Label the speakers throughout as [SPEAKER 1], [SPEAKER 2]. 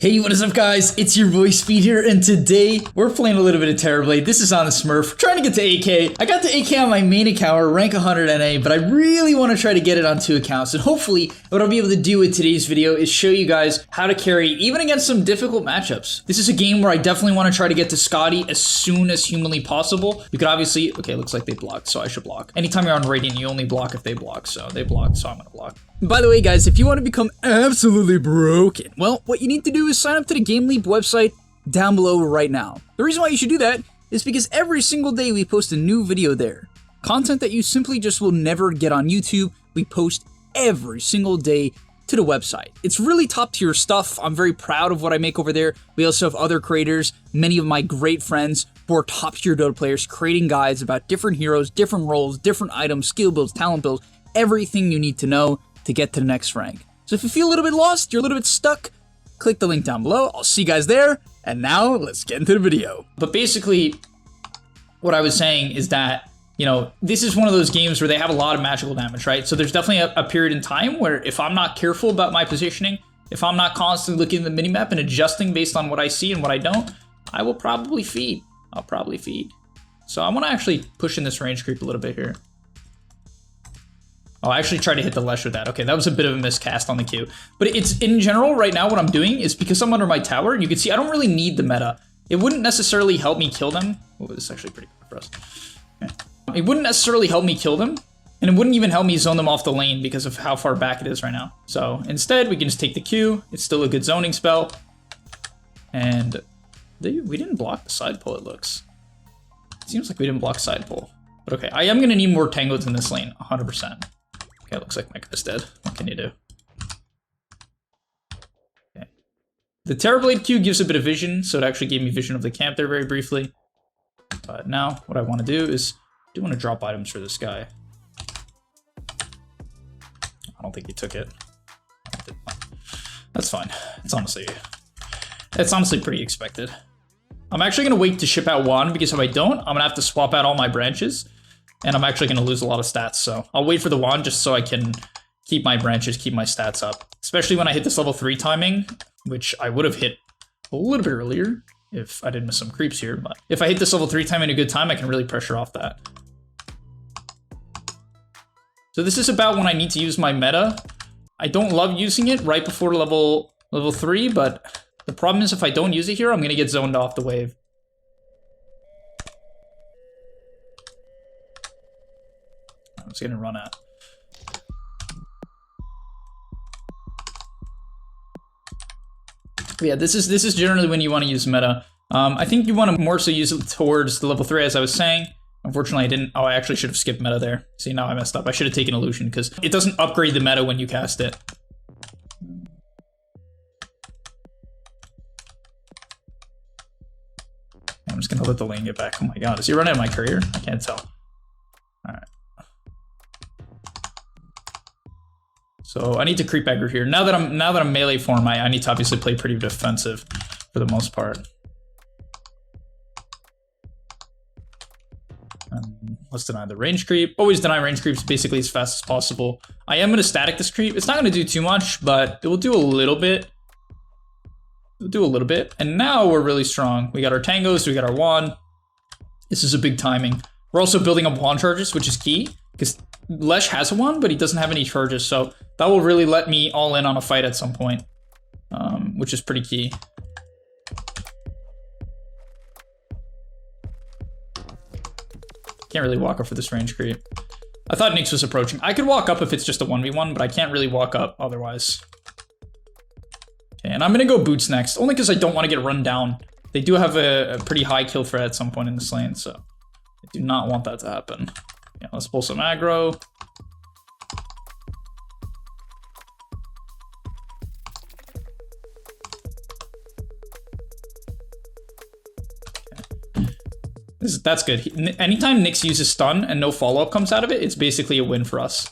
[SPEAKER 1] Hey, what is up guys? It's your boy Speed here, and today we're playing a little bit of TERRORBLADE. This is on the Smurf, trying to get to 8K. I got to 8K on my main account, rank 100 NA, but I really want to try to get it on 2 accounts. And hopefully, what I'll be able to do with today's video is show you guys how to carry even against some difficult matchups. This is a game where I definitely want to try to get to Scotty as soon as humanly possible. You could obviously, okay, looks like they blocked, so I should block. Anytime you're on rating, you only block if they block, so they blocked, so I'm gonna block. By the way, guys, if you want to become absolutely broken, well, what you need to do is sign up to the GameLeap website down below right now. The reason why you should do that is because every single day we post a new video there. Content that you simply just will never get on YouTube, we post every single day to the website. It's really top tier stuff. I'm very proud of what I make over there. We also have other creators, many of my great friends who are top tier Dota players, creating guides about different heroes, different roles, different items, skill builds, talent builds, everything you need to know to get to the next rank. So if you feel a little bit lost, you're a little bit stuck, click the link down below. I'll see you guys there. And now let's get into the video. But basically, what I was saying is that, you know, this is one of those games where they have a lot of magical damage, right? So there's definitely a period in time where if I'm not careful about my positioning, if I'm not constantly looking at the minimap and adjusting based on what I see and what I don't, I will probably feed. I'll probably feed. So I want to actually push in this range creep a little bit here. Oh, I actually tried to hit the Lesh with that. Okay, that was a bit of a miscast on the Q. But it's, in general, right now what I'm doing is because I'm under my tower, and you can see I don't really need the meta. It wouldn't necessarily help me kill them. Oh, this is actually pretty good for us. Okay. It wouldn't necessarily help me kill them, and it wouldn't even help me zone them off the lane because of how far back it is right now. So instead, we can just take the Q. It's still a good zoning spell. And we didn't block the side pull, it looks. It seems like we didn't block side pull. But okay, I am going to need more tangos in this lane, 100%. Okay, looks like my guy's dead. What can you do? Okay. The TERRORBLADE Q gives a bit of vision, so it actually gave me vision of the camp there very briefly. But now, what I want to do is, I do want to drop items for this guy. I don't think he took it. That's fine. It's honestly pretty expected. I'm actually going to wait to ship out one, because if I don't, I'm going to have to swap out all my branches. And I'm actually going to lose a lot of stats, so I'll wait for the wand just so I can keep my branches, keep my stats up. Especially when I hit this level 3 timing, which I would have hit a little bit earlier if I didn't miss some creeps here. But if I hit this level 3 timing in a good time, I can really pressure off that. So this is about when I need to use my meta. I don't love using it right before level 3, but the problem is if I don't use it here, I'm going to get zoned off the wave. It's gonna run out. Yeah, this is generally when you want to use meta. I think you want to more so use it towards the level 3, as I was saying. Unfortunately, I didn't. Oh, I actually should have skipped meta there. See, now I messed up. I should have taken illusion because it doesn't upgrade the meta when you cast it. I'm just gonna let the lane get back. Oh my god, is he running out of my courier? I can't tell. All right. So I need to creep aggro here. Now that I'm melee form, I need to obviously play pretty defensive for the most part. Let's deny the range creep. Always deny range creeps basically as fast as possible. I am going to static this creep. It's not going to do too much, but it will do a little bit. It'll do a little bit. And now we're really strong. We got our tangos, we got our wand. This is a big timing. We're also building up wand charges, which is key because Lesh has one, but he doesn't have any charges, so that will really let me all in on a fight at some point, which is pretty key. Can't really walk up for this range creep. I thought Nyx was approaching. I could walk up if it's just a 1v1, but I can't really walk up otherwise. Okay, and I'm gonna go boots next, only because I don't want to get run down. They do have a pretty high kill threat at some point in this lane, so I do not want that to happen. Yeah, let's pull some aggro. Okay. That's good. Anytime Nyx uses stun and no follow-up comes out of it, it's basically a win for us.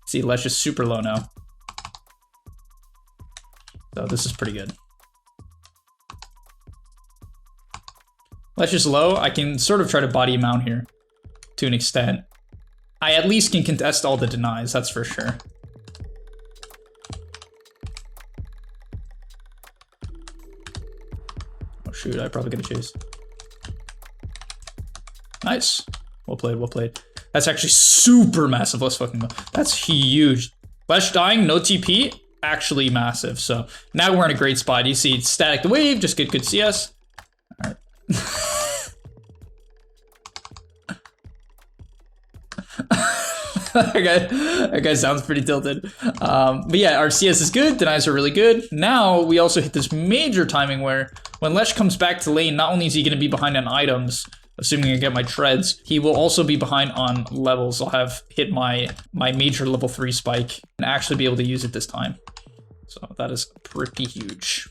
[SPEAKER 1] See, Lesh is super low now. So this is pretty good. Lesh is low. I can sort of try to body him out here to an extent. I at least can contest all the denies, that's for sure. shoot, I probably could have chased. Nice. Well played, well played. That's actually super massive. Let's fucking go. That's huge. Lesh dying, no TP, actually massive. So now we're in a great spot. You see static the wave, just get good CS. All right. That guy sounds pretty tilted. But yeah, our CS is good, denies are really good. Now we also hit this major timing where when Lesh comes back to lane, not only is he gonna be behind on items, assuming I get my treads, he will also be behind on levels. I'll have hit my major level 3 spike and actually be able to use it this time. So that is pretty huge.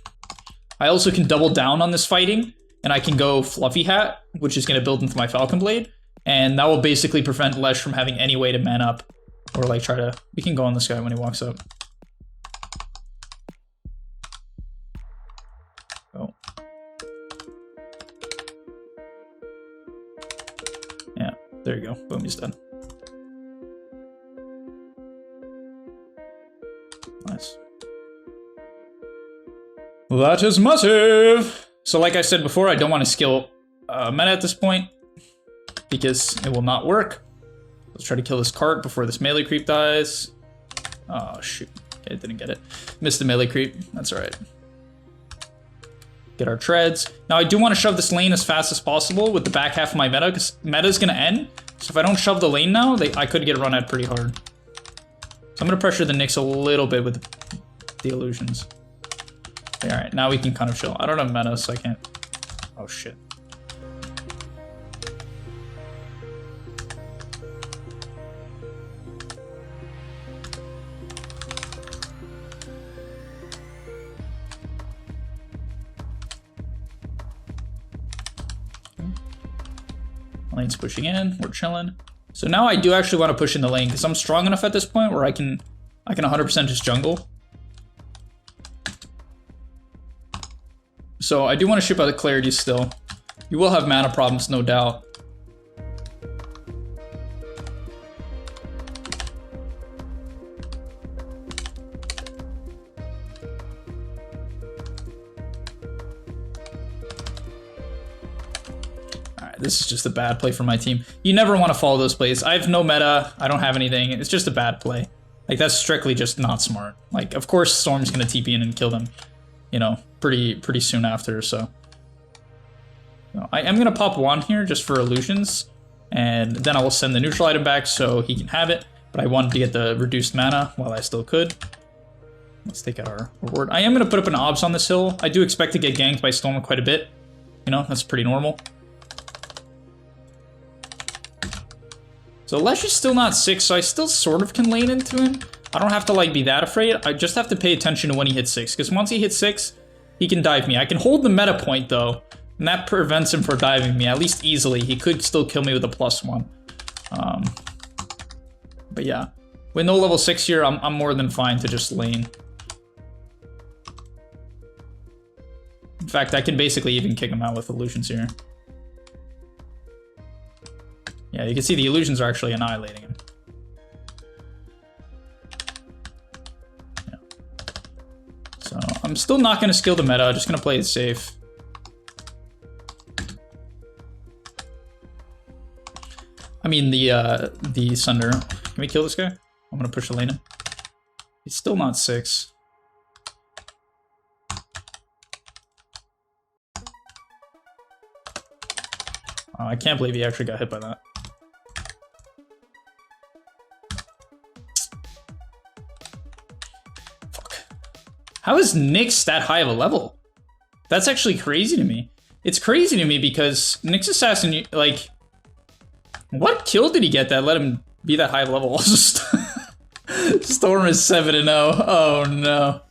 [SPEAKER 1] I also can double down on this fighting and I can go Fluffy Hat, which is gonna build into my Falcon Blade. And that will basically prevent Lesh from having any way to man up or like try to, we can go on this guy when he walks up. Oh. Yeah, there you go. Boom, he's done. Nice. That is massive. So like I said before, I don't want to skill meta at this point because it will not work. Let's try to kill this cart before this melee creep dies. Oh shoot, okay, didn't get it. Missed the melee creep, that's all right. Get our treads. Now I do want to shove this lane as fast as possible with the back half of my meta because meta is gonna end. So if I don't shove the lane now, I could get run at pretty hard. So I'm gonna pressure the Nyx a little bit with the illusions. Okay, all right, now we can kind of chill. I don't have meta, so I can't. Oh shit. Lane's pushing in, we're chilling. So now I do actually want to push in the lane because I'm strong enough at this point where I can 100% just jungle. So I do want to ship out the clarity still. You will have mana problems, no doubt. This is just a bad play for my team. You never want to follow those plays. I have no meta. I don't have anything. It's just a bad play. Like, that's strictly just not smart. Like, of course Storm's going to TP in and kill them, you know, pretty soon after, so. I am going to pop one here just for illusions, and then I will send the neutral item back so he can have it, but I wanted to get the reduced mana while I still could. Let's take out our reward. I am going to put up an obs on this hill. I do expect to get ganked by Storm quite a bit. You know, that's pretty normal. So Lesh is still not 6, so I still sort of can lane into him. I don't have to like be that afraid. I just have to pay attention to when he hits 6, because once he hits 6, he can dive me. I can hold the meta point though, and that prevents him from diving me, at least easily. He could still kill me with a +1. But yeah, with no level 6 here, I'm more than fine to just lane. In fact, I can basically even kick him out with illusions here. Yeah, you can see the illusions are actually annihilating him. Yeah. So I'm still not going to skill the meta. I'm just going to play it safe. I mean the Sunder. Can we kill this guy? I'm going to push the lane in. He's still not 6. Oh, I can't believe he actually got hit by that. How is Nyx that high of a level? That's actually crazy to me. It's crazy to me because Nyx Assassin, like, what kill did he get that let him be that high of a level? Also, Storm is 7-0. Oh no.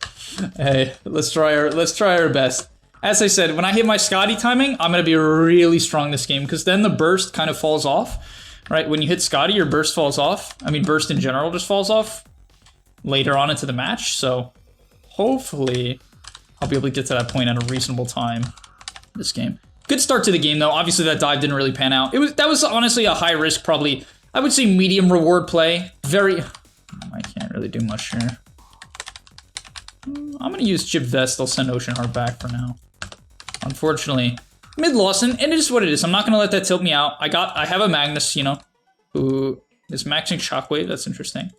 [SPEAKER 1] Hey, let's try our best. As I said, when I hit my Scotty timing, I'm gonna be really strong this game because then the burst kind of falls off, right? When you hit Scotty, your burst falls off. I mean, burst in general just falls off later on into the match, so hopefully I'll be able to get to that point at a reasonable time this game. Good start to the game though. Obviously that dive didn't really pan out. That was honestly a high risk, probably, I would say medium reward play. I can't really do much here. I'm gonna use Chip Vest. I'll send Ocean Heart back for now. Unfortunately, mid loss, and it is what it is. I'm not gonna let that tilt me out. I have a Magnus, you know, who is maxing Shockwave. That's interesting.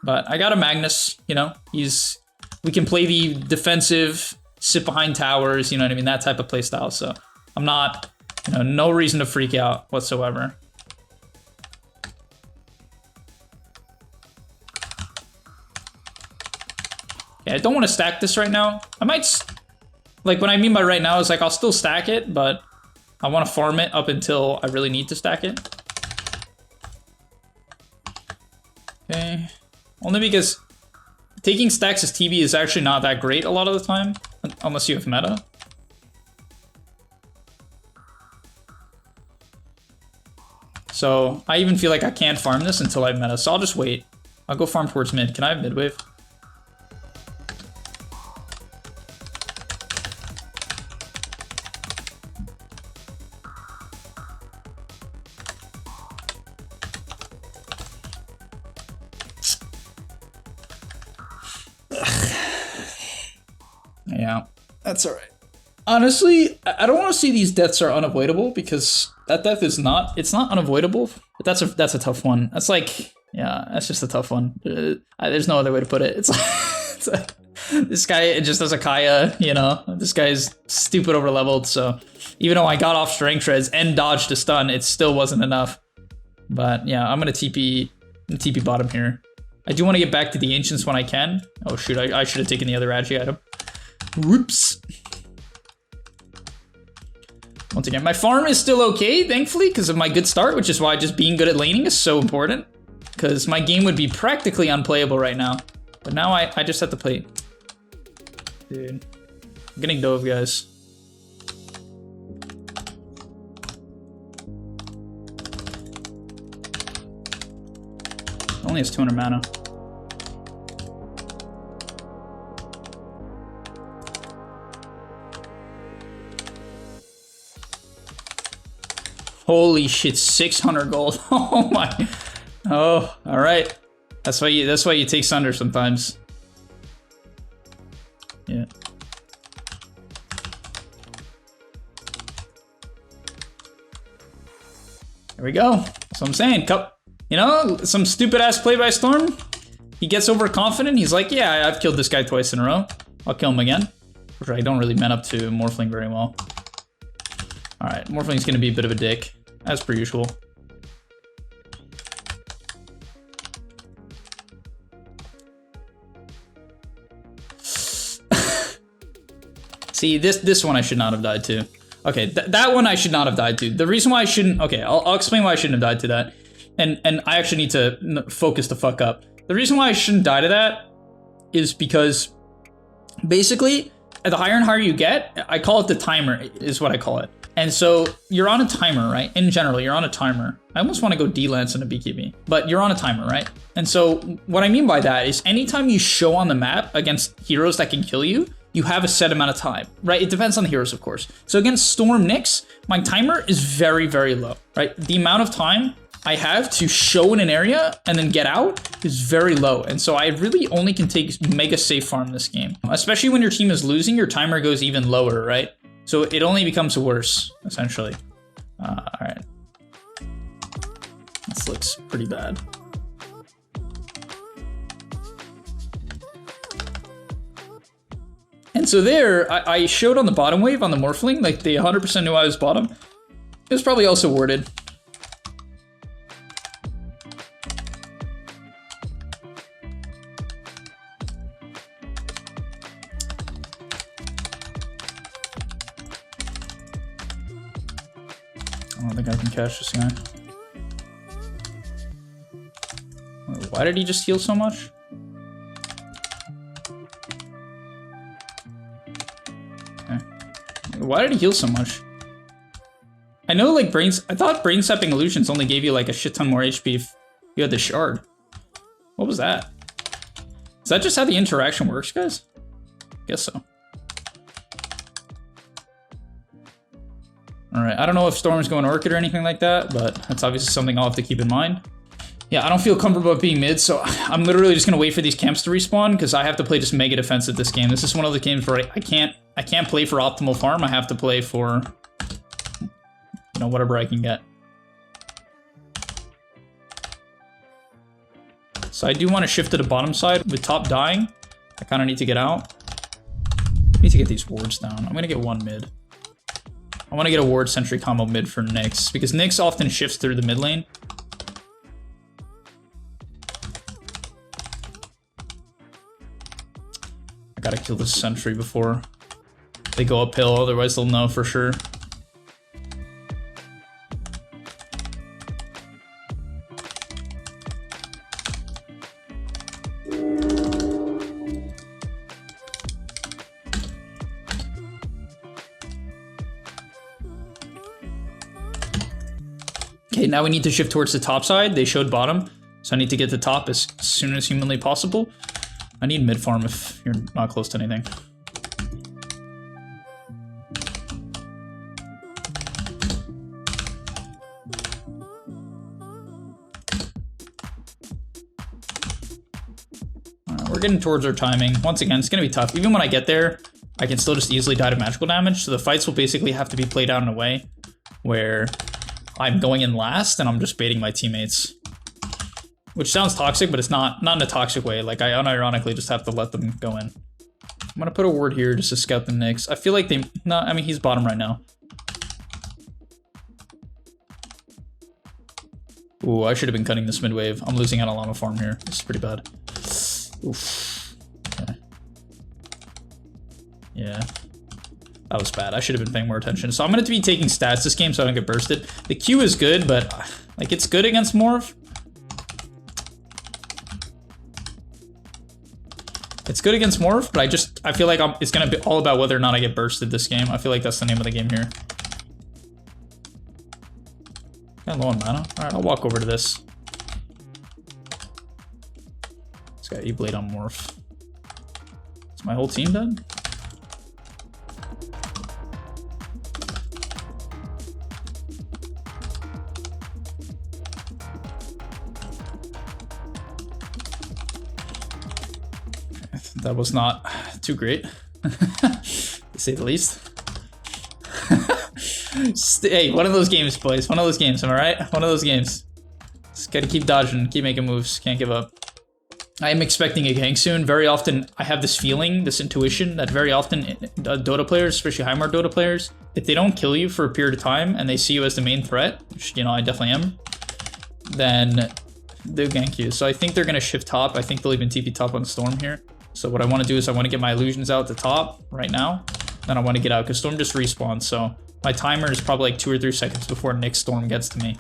[SPEAKER 1] But I got a Magnus, you know, we can play the defensive, sit behind towers, you know what I mean, that type of play style. So I'm not, you know, no reason to freak out whatsoever. Yeah, I don't want to stack this right now. I might, like, what I mean by right now is like I'll still stack it, but I want to farm it up until I really need to stack it. Okay. Only because taking stacks as TB is actually not that great a lot of the time, unless you have meta. So I even feel like I can't farm this until I have meta, so I'll just wait. I'll go farm towards mid. Can I have mid wave? Yeah, that's all right. Honestly, I don't want to see these deaths are unavoidable because that death is not. It's not unavoidable, but that's a tough one. That's like, yeah, that's just a tough one. There's no other way to put it. It's like this guy just has a Kaya, you know. This guy's stupid overleveled. So even though I got off strength shreds and dodged a stun, it still wasn't enough. But yeah, I'm gonna TP bottom here. I do want to get back to the ancients when I can. Oh shoot, I should have taken the other Agi item. Whoops. Once again, my farm is still okay, thankfully, because of my good start, which is why just being good at laning is so important. Because my game would be practically unplayable right now. But now I just have to play. Dude. I'm getting dove, guys. Only has 200 mana. Holy shit, 600 gold. Oh my. Oh, all right. That's why you take Sunder sometimes. Yeah. There we go. That's what I'm saying. You know, some stupid ass play by Storm. He gets overconfident. He's like, yeah, I've killed this guy twice in a row. I'll kill him again. Which I don't really man up to Morphling very well. Alright, Morphling's gonna be a bit of a dick, as per usual. See, this one I should not have died to. Okay, that one I should not have died to. The reason why I shouldn't... Okay, I'll explain why I shouldn't have died to that. And I actually need to focus the fuck up. The reason why I shouldn't die to that is because... Basically, the higher and higher you get, I call it the timer, is what I call it. And so you're on a timer, right? In general, you're on a timer. I almost want to go D-Lance in a BKB, but you're on a timer, right? And so what I mean by that is anytime you show on the map against heroes that can kill you, you have a set amount of time, right? It depends on the heroes, of course. So against Storm Nyx, my timer is very, very low, right? The amount of time I have to show in an area and then get out is very low. And so I really only can take mega safe farm this game. Especially when your team is losing, your timer goes even lower, right? So it only becomes worse, essentially. All right. This looks pretty bad. And so there, I showed on the bottom wave on the Morphling, like they 100% knew I was bottom. It was probably also worded. I don't think I can catch this guy. Why did he just heal so much? Okay. Why did he heal so much? I know, like, I thought brain sapping illusions only gave you like a shit ton more HP if you had the shard. What was that? Is that just how the interaction works, guys? Guess so. All right, I don't know if Storm's going Orchid or anything like that, but that's obviously something I'll have to keep in mind. Yeah, I don't feel comfortable with being mid, so I'm literally just gonna wait for these camps to respawn because I have to play just mega defensive this game. This is one of the games where I can't play for optimal farm. I have to play for, you know, whatever I can get. So I do want to shift to the bottom side with top dying. I kind of need to get out. I need to get these wards down. I'm gonna get one mid. I want to get a ward sentry combo mid for Nyx because Nyx often shifts through the mid lane. I gotta kill this sentry before they go uphill, otherwise they'll know for sure. Okay, now we need to shift towards the top side. They showed bottom, so I need to get to top as soon as humanly possible. I need mid farm if you're not close to anything. We're getting towards our timing. Once again, it's going to be tough. Even when I get there, I can still just easily die to magical damage. So the fights will basically have to be played out in a way where I'm going in last and I'm just baiting my teammates. Which sounds toxic, but it's not in a toxic way. Like, I unironically just have to let them go in. I'm going to put a ward here just to scout the Nyx. I feel like they... No, I mean, he's bottom right now. Ooh, I should have been cutting this mid wave. I'm losing out on llama farm here. This is pretty bad. Oof. Okay. Yeah. That was bad. I should have been paying more attention. So I'm going to be taking stats this game so I don't get bursted. The Q is good, but like it's good against Morph. It's good against Morph, but I feel like it's going to be all about whether or not I get bursted this game. I feel like that's the name of the game here. Got low on mana. Alright, I'll walk over to this. It's got E-Blade on Morph. Is my whole team dead? That was not too great, to say the least. Hey, one of those games, boys. One of those games, am I right? One of those games. Just gotta keep dodging, keep making moves. Can't give up. I am expecting a gank soon. Very often, I have this feeling, this intuition, that very often Dota players, especially high-mark Dota players, if they don't kill you for a period of time and they see you as the main threat, which, you know, I definitely am, then they'll gank you. So I think they're gonna shift top. I think they'll even TP top on Storm here. So what I want to do is I want to get my illusions out at the top right now. Then I want to get out because Storm just respawns. So my timer is probably like 2 or 3 seconds before Nyx Storm gets to me.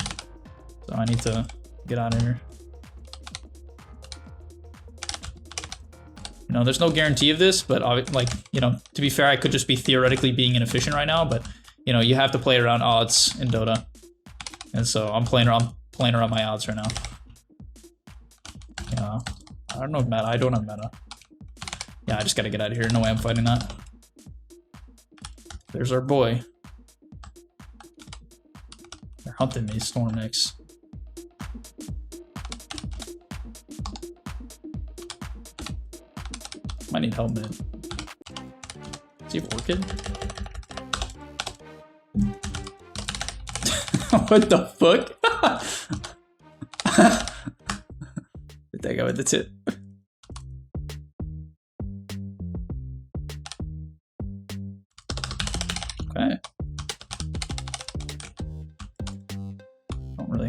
[SPEAKER 1] So I need to get out of here. You know, there's no guarantee of this, but like, you know, to be fair, I could just be theoretically being inefficient right now. But, you know, you have to play around odds in Dota. And so I'm playing around my odds right now. Yeah, I don't know meta. I don't have meta. Yeah, I just gotta get out of here. No way I'm fighting that. There's our boy. They're hunting me, Storm Nyx. Might need help mid. Is he Orchid? What the fuck? Hit that guy with the tip. Okay. Don't really.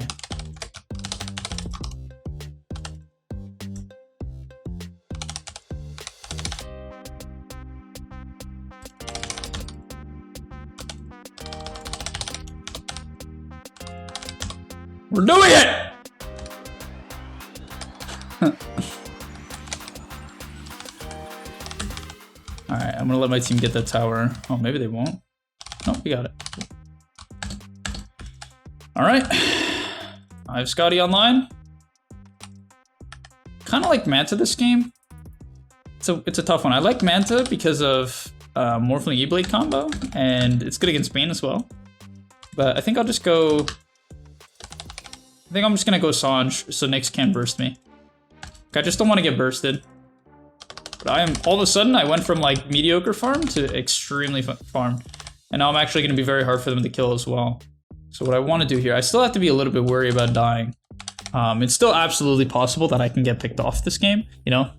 [SPEAKER 1] We're doing it! Alright, I'm gonna let my team get that tower. Oh, maybe they won't. No, we got it. Alright. I have Scotty online. Kind of like Manta this game. It's a tough one. I like Manta because of Morphling E-Blade combo, and it's good against Bane as well. But I think I'll just go I think I'm just gonna go Sanj so Nyx can't burst me. I just don't want to get bursted. But I am, all of a sudden, I went from like mediocre farm to extremely farm. And now I'm actually gonna be very hard for them to kill as well. So what I want to do here, I still have to be a little bit worried about dying. It's still absolutely possible that I can get picked off this game, you know,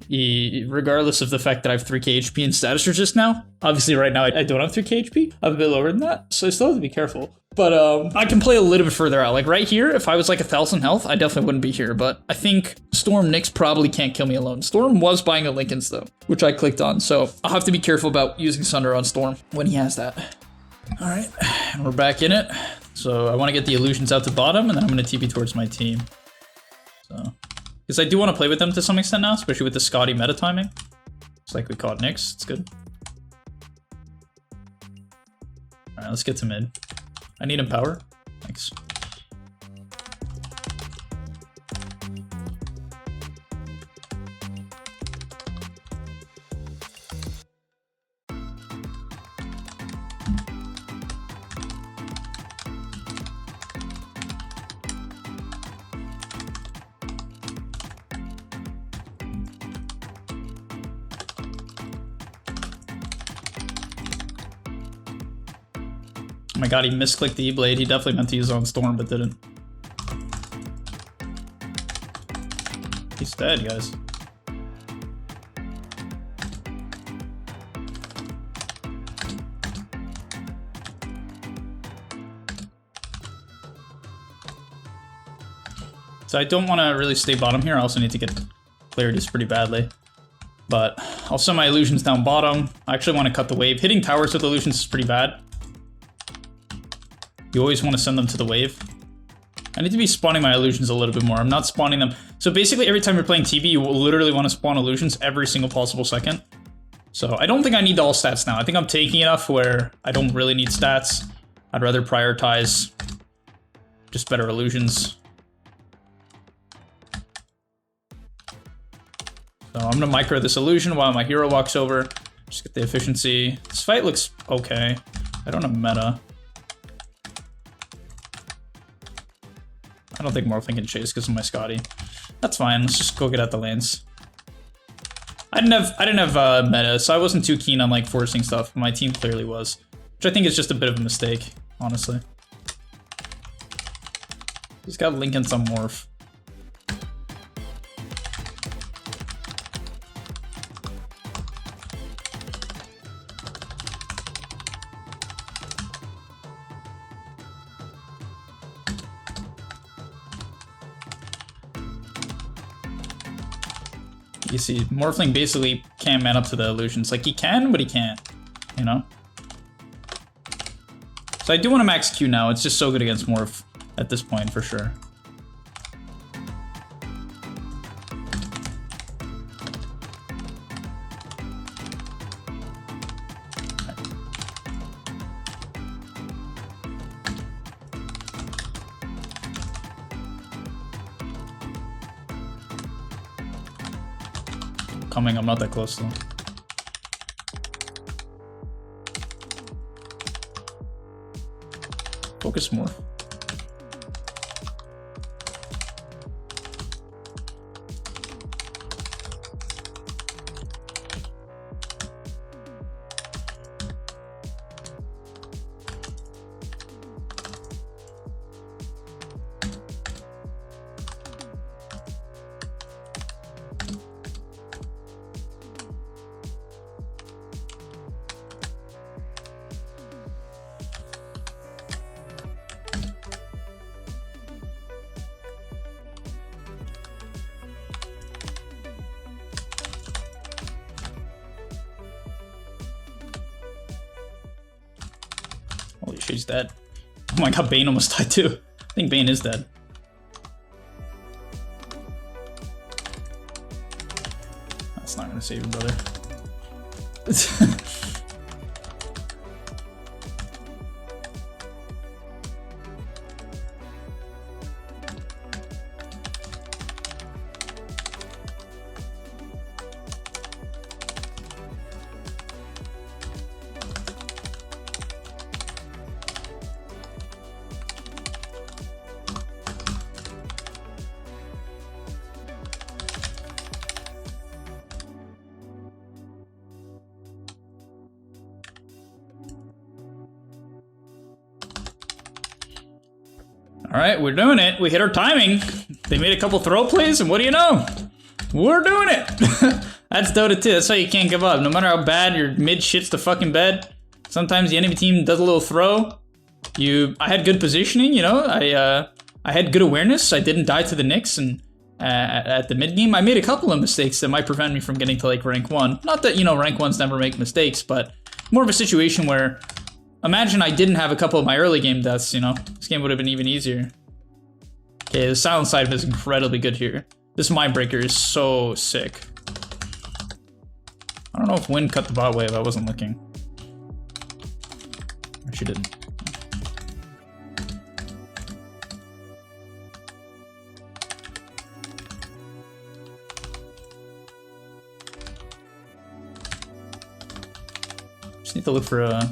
[SPEAKER 1] regardless of the fact that I have 3k HP and status resist now. Obviously right now I don't have 3k HP, I'm a bit lower than that, so I still have to be careful. But I can play a little bit further out. Like right here, if I was like 1,000 health, I definitely wouldn't be here. But I think Storm Nyx probably can't kill me alone. Storm was buying a Lincoln's though, which I clicked on. So I'll have to be careful about using Sunder on Storm when he has that. All right, and we're back in it. So I want to get the illusions out to bottom, and then I'm going to TP towards my team. So, because I do want to play with them to some extent now, especially with the Scotty meta timing. It's like we caught Nyx, it's good. Alright, let's get to mid. I need Empower. Thanks. Oh my god, he misclicked the E-Blade. He definitely meant to use it on Storm, but didn't. He's dead, guys. So I don't want to really stay bottom here. I also need to get clarity pretty badly. But I'll send my illusions down bottom. I actually want to cut the wave. Hitting towers with illusions is pretty bad. You always want to send them to the wave. I need to be spawning my illusions a little bit more. I'm not spawning them. So basically every time you're playing TB, you will literally want to spawn illusions every single possible second. So I don't think I need all stats now. I think I'm taking enough where I don't really need stats. I'd rather prioritize just better illusions. So I'm gonna micro this illusion while my hero walks over. Just get the efficiency. This fight looks okay. I don't have meta. I don't think Morphling can chase because of my Scotty. That's fine. Let's just go get at the lanes. I didn't have meta, so I wasn't too keen on like forcing stuff. My team clearly was, which I think is just a bit of a mistake, honestly. He's got Lincoln's on Morph. You see, Morphling basically can't man up to the illusions. Like, he can, but he can't, you know? So I do want to max Q now. It's just so good against Morph at this point, for sure. Coming, I'm not that close though. Focus more. Holy shit, he's dead. Oh my god, Bane almost died too. I think Bane is dead. That's not gonna save him, brother. right, we're doing it. We hit our timing. They made a couple throw plays, and what do you know? We're doing it. That's Dota 2. That's why you can't give up. No matter how bad your mid shits the fucking bed, sometimes the enemy team does a little throw. I had good positioning, you know. I had good awareness. I didn't die to the Nyx, and at the mid game, I made a couple of mistakes that might prevent me from getting to like rank 1. Not that, you know, rank 1s never make mistakes, but more of a situation where, imagine I didn't have a couple of my early game deaths, you know. This game would have been even easier. Okay, the silent side is incredibly good here. This Mindbreaker is so sick. I don't know if Wind cut the bot wave. I wasn't looking. She didn't. Just need to look for a...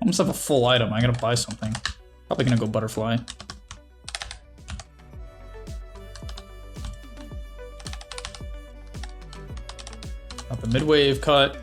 [SPEAKER 1] Almost have a full item. I gotta buy something. Probably gonna go butterfly. Got the mid wave cut.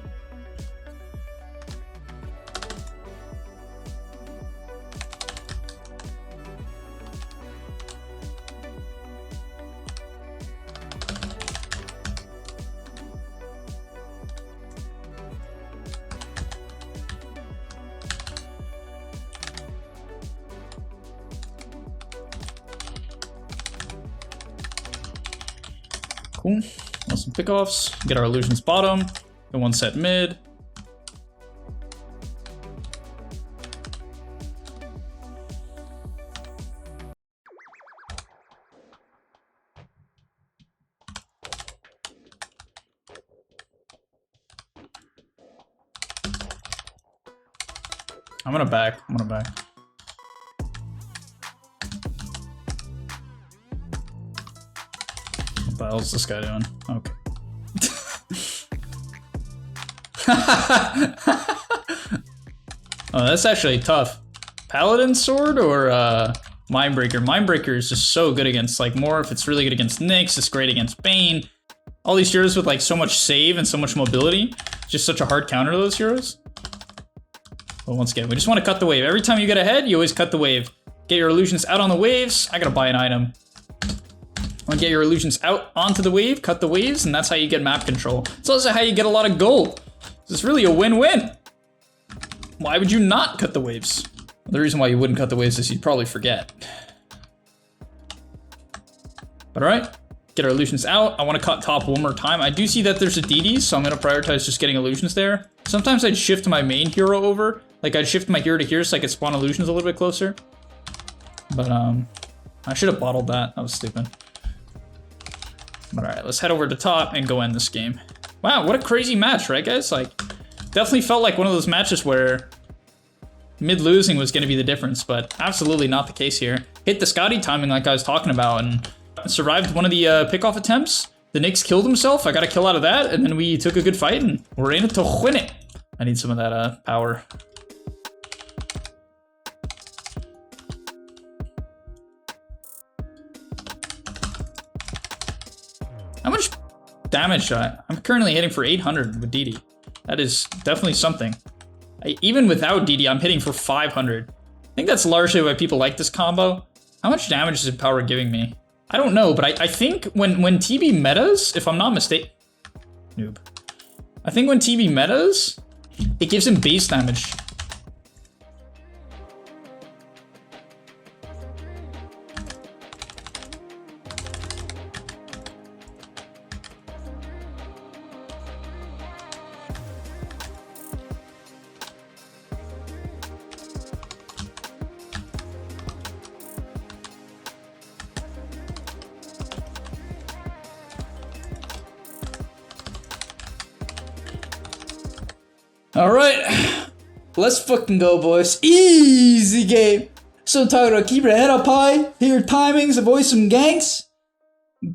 [SPEAKER 1] Cool. Want some pickoffs. Get our illusions bottom. Get one set mid. I'm gonna back. What the hell's this guy doing? Okay. Oh, that's actually tough. Paladin sword or Mindbreaker? Mindbreaker is just so good against like Morph. It's really good against Nyx. It's great against Bane. All these heroes with like so much save and so much mobility. It's just such a hard counter to those heroes. But once again, we just want to cut the wave. Every time you get ahead, you always cut the wave. Get your illusions out on the waves. I gotta buy an item. Want to get your illusions out onto the wave, cut the waves, and that's how you get map control. It's also how you get a lot of gold. This is really a win-win. Why would you not cut the waves? The reason why you wouldn't cut the waves is you'd probably forget. But alright, get our illusions out. I want to cut top one more time. I do see that there's a DD, so I'm going to prioritize just getting illusions there. Sometimes I'd shift my main hero over. Like I'd shift my hero to here so I could spawn illusions a little bit closer. But I should have bottled that. That was stupid. But alright, let's head over to top and go end this game. Wow, what a crazy match, right guys? Like, definitely felt like one of those matches where mid losing was going to be the difference, but absolutely not the case here. Hit the Scotty timing like I was talking about and survived one of the pickoff attempts. The Nyx killed himself. I got a kill out of that, and then we took a good fight, and we're in it to win it. I need some of that power. How much damage? I'm currently hitting for 800 with DD. That is definitely something. Even without DD, I'm hitting for 500. I think that's largely why people like this combo. How much damage is Power giving me? I don't know, but I think when TB metas, if I'm not mistaken... Noob. I think when TB metas, it gives him base damage. Alright, let's fucking go, boys. Easy game. So I'm talking about keep your head up high, hit your timings, avoid some ganks,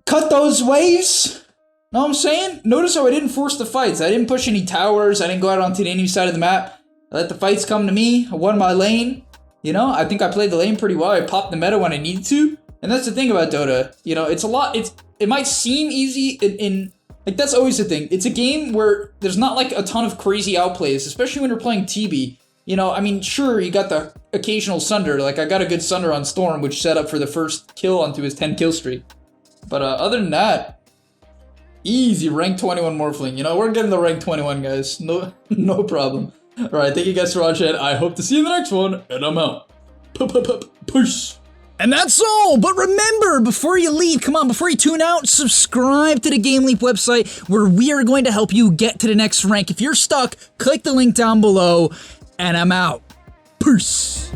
[SPEAKER 1] cut those waves. Know what I'm saying? Notice how I didn't force the fights. I didn't push any towers. I didn't go out onto the enemy side of the map. I let the fights come to me. I won my lane. You know, I think I played the lane pretty well. I popped the meta when I needed to. And that's the thing about Dota. You know, it's a lot. It might seem easy in Like, that's always the thing. It's a game where there's not, like, a ton of crazy outplays, especially when you're playing TB. You know, I mean, sure, you got the occasional Sunder. Like, I got a good Sunder on Storm, which set up for the first kill onto his 10-kill streak. But other than that, easy rank 21 Morphling. You know, we're getting the rank 21, guys. No, no problem. All right, thank you guys for watching. I hope to see you in the next one, and I'm out. Peace. And that's all, but remember, before you leave, come on, before you tune out, subscribe to the GameLeap website where we are going to help you get to the next rank. If you're stuck, click the link down below, and I'm out. Peace.